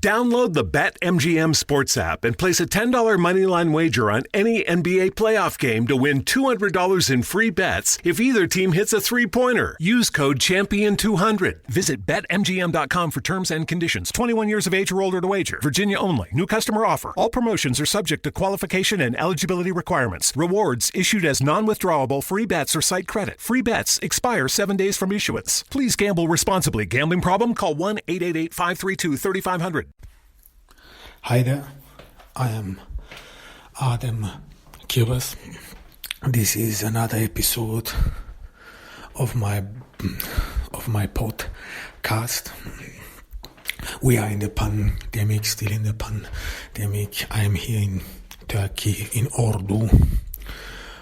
Download the BetMGM Sports app and place a $10 moneyline wager on any NBA playoff game to win $200 in free bets if either team hits a three-pointer. Use code CHAMPION200. Visit BetMGM.com for terms and conditions. 21 years of age or older to wager. Virginia only. New customer offer. All promotions are subject to qualification and eligibility requirements. Rewards issued as non-withdrawable free bets or site credit. Free bets expire 7 days from issuance. Please gamble responsibly. Gambling problem? Call 1-888-532-3500. Hi there, I am Adam Kibas. This is another episode of my podcast. We are in the pandemic, still in the pandemic. I am here in Turkey, in Ordu.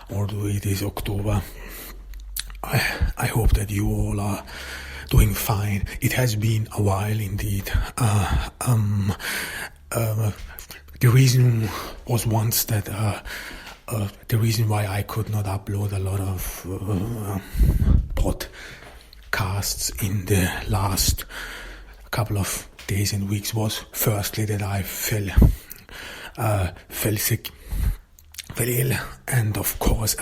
It is October. I hope that you all are doing fine. It has been a while indeed. The reason was once that the reason why I could not upload a lot of podcasts in the last couple of days and weeks was firstly that I fell sick, fell ill, and of course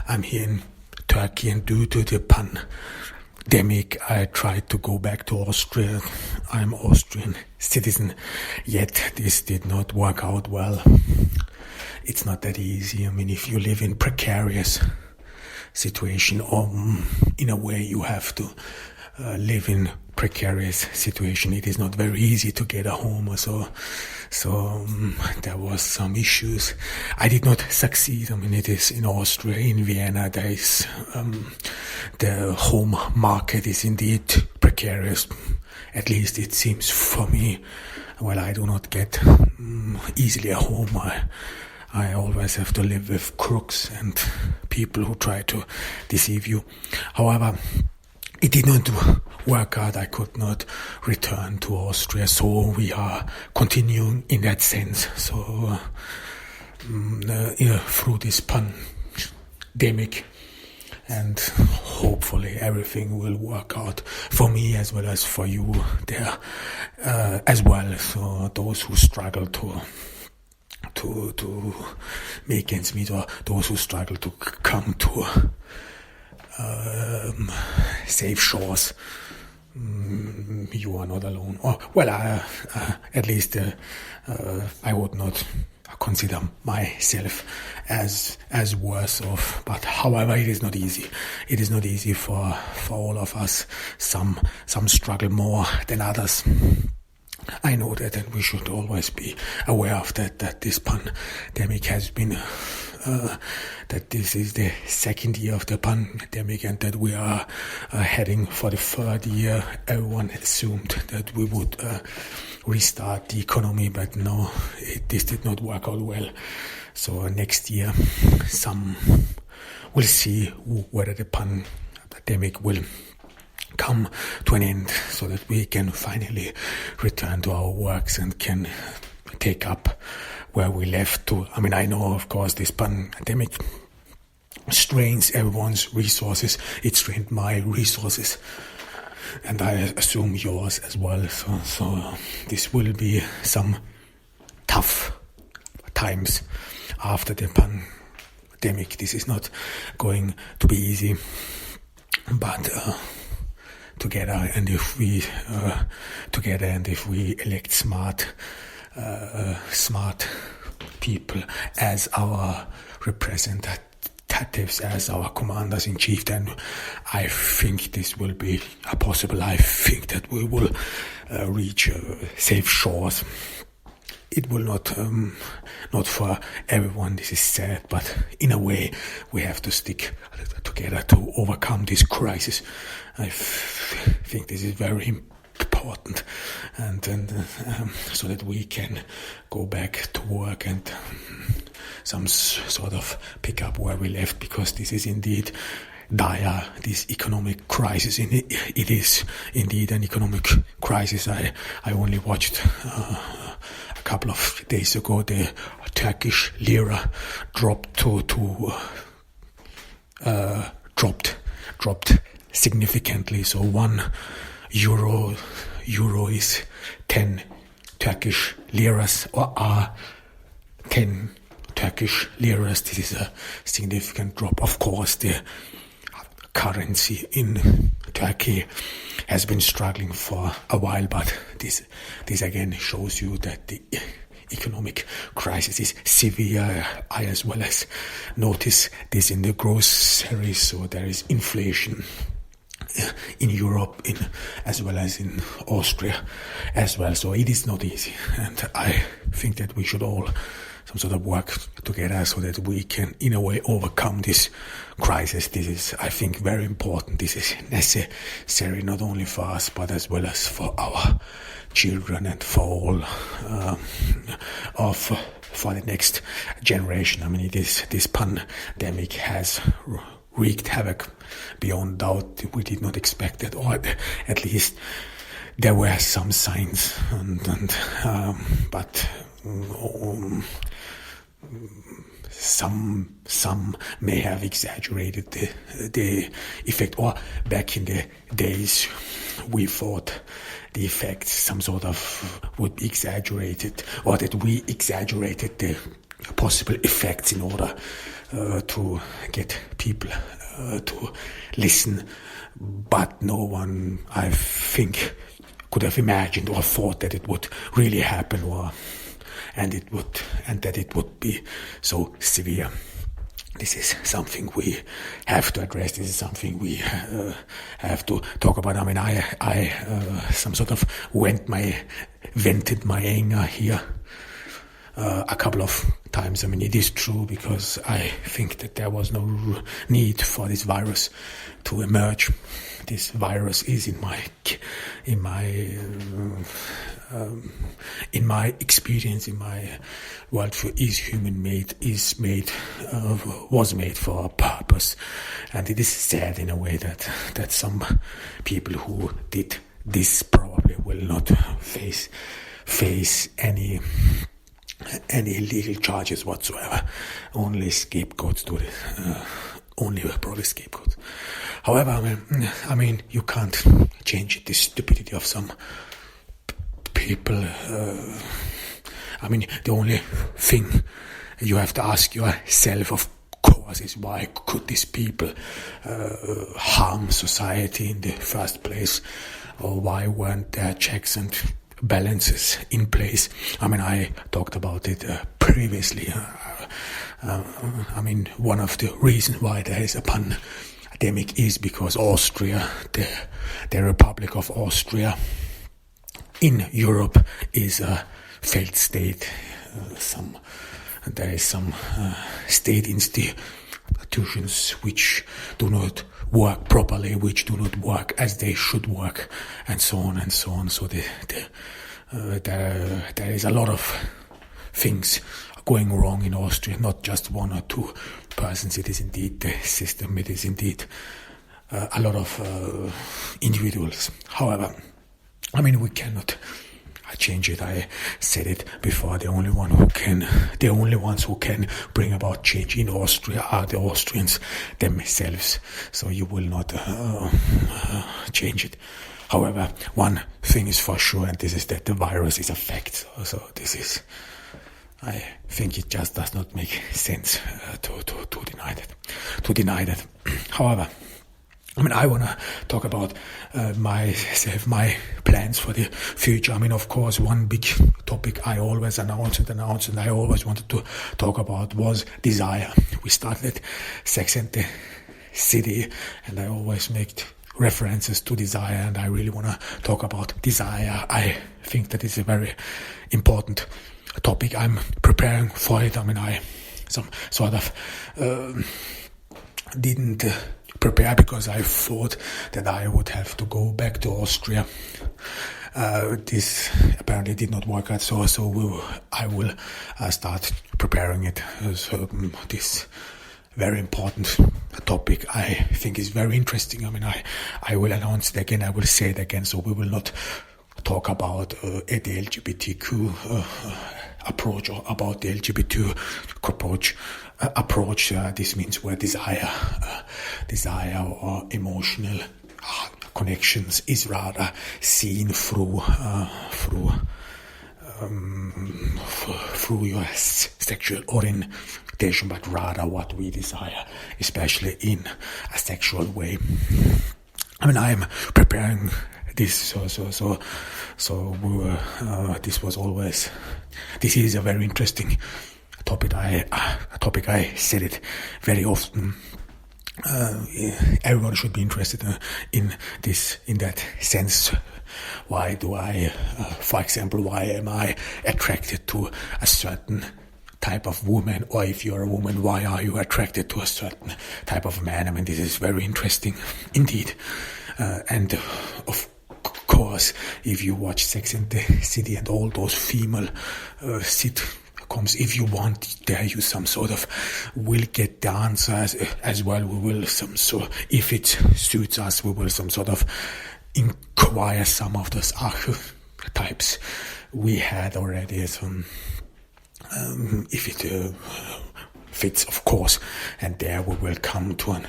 I'm here in Turkey, and due to the pandemic I tried to go back to Austria. I'm Austrian citizen, yet this did not work out well. It's not that easy. I mean, if you live in precarious situation, or in a way you have to live in precarious situation, it is not very easy to get a home or so. So there was some issues. I did not succeed. I mean, it is in Austria, in Vienna, there is the home market is indeed precarious. At least it seems for me. Well, I do not get easily a home. I always have to live with crooks and people who try to deceive you. However, it did not work out. I could not return to Austria, so we are continuing in that sense. So through this pandemic, and hopefully everything will work out for me as well as for you there as well. So those who struggle to make ends meet, or those who struggle to come to safe shores, you are not alone. Or, well, at least I would not consider myself as worse off. But however, it is not easy. It is not easy for all of us. Some struggle more than others. I know that, and we should always be aware of that this pandemic has been, that this is the second year of the pandemic, and that we are heading for the third year. Everyone assumed that we would restart the economy, but no, this did not work out well. So next year, we'll see whether the pandemic will come to an end, so that we can finally return to our works and can take up where we left to. I mean, I know, of course, this pandemic strains everyone's resources. It strained my resources, and I assume yours as well. So this will be some tough times after the pandemic. This is not going to be easy, but together, and if we elect smart people as our representatives, as our commanders in chief, then I think this will be possible. I think that we will reach safe shores. It will not for everyone, this is sad, but in a way we have to stick together to overcome this crisis. I think this is very important, and so that we can go back to work and some sort of pick up where we left, because this is indeed dire, this economic crisis. It is indeed an economic crisis. I only watched a couple of days ago the Turkish lira dropped significantly. So €1 is 10 Turkish liras, or are 10 Turkish liras. This is a significant drop. Of course, the currency in Turkey has been struggling for a while, but this again shows you that the economic crisis is severe. I as well as notice this in the groceries, so there is inflation in Europe, as well as in Austria as well. So it is not easy, and I think that we should all some sort of work together so that we can, in a way, overcome this crisis. This is, I think, very important. This is necessary not only for us, but as well as for our children and for all for the next generation. I mean, this pandemic has wreaked havoc beyond doubt. We did not expect it, or at least there were some signs, but some may have exaggerated the effect, or back in the days we thought the effects some sort of would be exaggerated, or that we exaggerated the possible effects in order to get people to listen. But no one, I think, could have imagined or thought that it would really happen, and that it would be so severe. This is something we have to address. This is something we have to talk about. I mean, I some sort of vented my anger here a couple of times. I mean, it is true, because I think that there was no need for this virus to emerge. This virus is in my experience, in my worldview, is human made, was made for a purpose, and it is sad in a way that some people who did this probably will not face any legal charges whatsoever. Only scapegoats do this. Only probably scapegoats. However, I mean, you can't change the stupidity of some people. I mean, the only thing you have to ask yourself, of course, is why could these people harm society in the first place, or why weren't there checks and balances in place? I mean, I talked about it previously. I mean, one of the reasons why there is a pandemic is because Austria, the Republic of Austria in Europe, is a failed state. There is some state institutions which do not work properly, which do not work as they should work, and so on and so on. So there is a lot of things going wrong in Austria, not just one or two persons. It is indeed the system. It is indeed a lot of individuals. However, I mean, we cannot change it. I said it before. The only ones who can bring about change in Austria are the Austrians themselves. So you will not change it. However, one thing is for sure, and this is that the virus is a fact. So this is, I think it just does not make sense to deny that. However, I mean, I want to talk about my plans for the future. I mean, of course, one big topic I always announced and I always wanted to talk about was desire. We started Sex and the City, and I always make references to desire, and I really want to talk about desire. I think that is a very important topic. I'm preparing for it. I mean, I some sort of didn't prepare because I thought that I would have to go back to Austria. This apparently did not work out, so I will start preparing it. So this very important topic I think is very interesting. I mean, I will announce it again, I will say it again, so we will not talk about the LGBTQ approach, or about the LGBT approach. This means where desire or emotional connections is rather seen through through your sexual orientation, but rather what we desire, especially in a sexual way. I mean, I am preparing this, so this is a very interesting topic. I said it very often. Everyone should be interested in this, in that sense. Why do I, for example, why am I attracted to a certain type of woman? Or if you're a woman, why are you attracted to a certain type of man? I mean, this is very interesting indeed. And of course, if you watch Sex and the City and all those female sitcoms, if you want, there you some sort of will get the answer as well. We will if it suits us, we will some sort of inquire some of those archetypes we had already. If it fits, of course, and there we will come to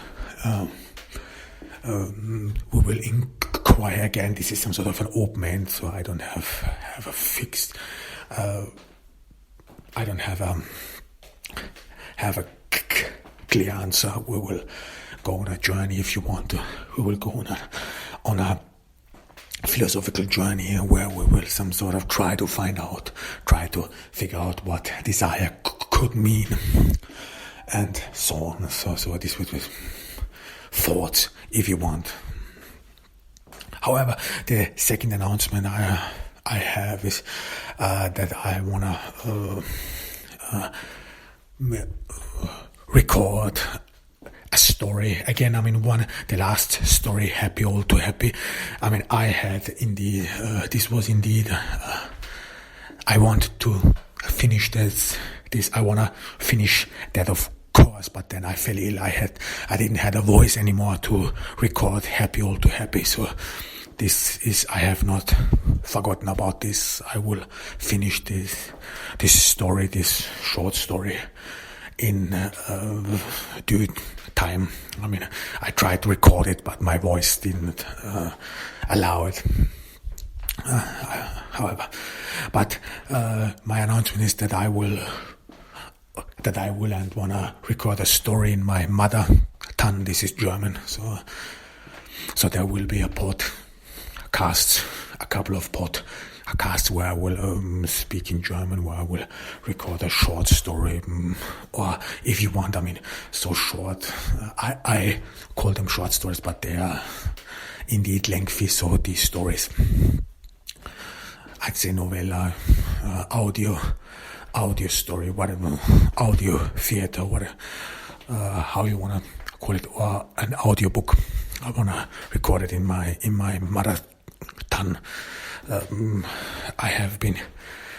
we will inquire again. This is some sort of an open end, so I don't have a fixed. I don't have a clear answer. We will go on a journey if you want to. We will go on a philosophical journey where we will some sort of try to figure out what desire could mean, and so on. So this would be thoughts if you want. However, the second announcement I have is that I wanna record a story again. I mean, the last story, Happy All Too Happy. I mean, I had this was indeed. I want to finish this. I wanna finish that, of course. But then I fell ill. I didn't have a voice anymore to record Happy All Too Happy. So I have not forgotten about this. I will finish this story, this short story, in due time. I mean, I tried to record it, but my voice didn't allow it. However, but my announcement is that I will and wanna record a story in my mother tongue. This is German, so there will be a couple of podcasts where I will speak in German, where I will record a short story, or if you want, I mean, so short. I call them short stories, but they are indeed lengthy. So these stories, I'd say novella, audio story, whatever, audio theater, whatever, how you wanna call it, or an audio book. I wanna record it in my mother tongue. I have been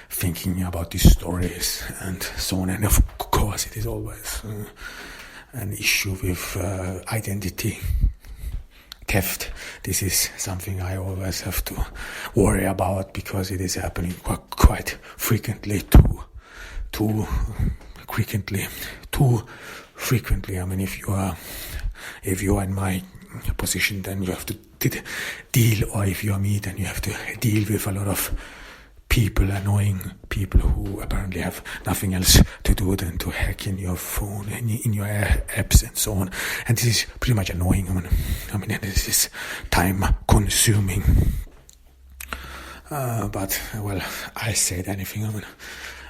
thinking about these stories and so on, and of course it is always an issue with identity theft. This is something I always have to worry about, because it is happening quite frequently, too frequently. I mean, if you are in my position, then you have to deal, or if you are me, then you have to deal with a lot of annoying people who apparently have nothing else to do than to hack in your phone, in your apps and so on. And this is pretty much annoying. I mean, and this is time consuming. But well, I said anything. I mean,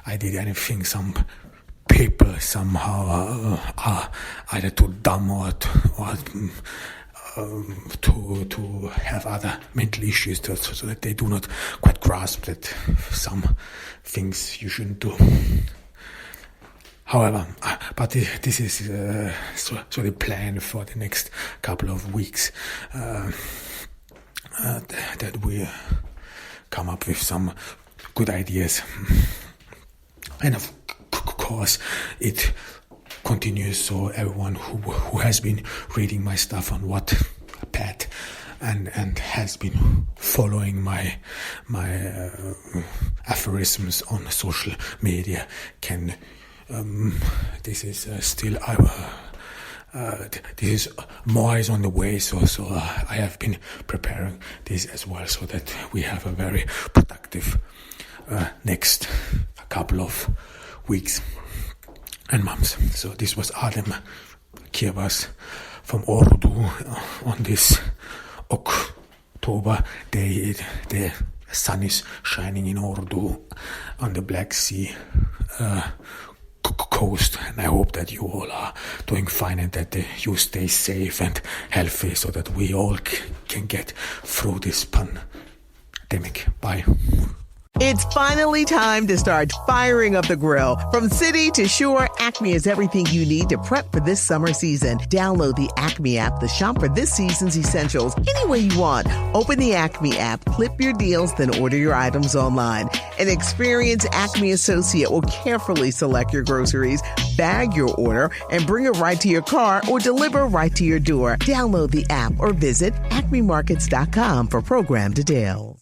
I did anything. Some people somehow are either too dumb or to have other mental issues, so that they do not quite grasp that some things you shouldn't do. However, but this is so the plan for the next couple of weeks, that we come up with some good ideas, and of course it continues. So everyone who has been reading my stuff on Wattpad and has been following my aphorisms on social media can. This is still this is more is on the way. So I have been preparing this as well, so that we have a very productive next couple of weeks and months. So this was Adem Kievas from Ordu on this October day. The sun is shining in Ordu on the Black Sea coast, and I hope that you all are doing fine and that you stay safe and healthy so that we all can get through this pandemic. Bye. It's finally time to start firing up the grill. From city to shore, Acme is everything you need to prep for this summer season. Download the Acme app to shop for this season's essentials any way you want. Open the Acme app, clip your deals, then order your items online. An experienced Acme associate will carefully select your groceries, bag your order, and bring it right to your car or deliver right to your door. Download the app or visit acmemarkets.com for program details.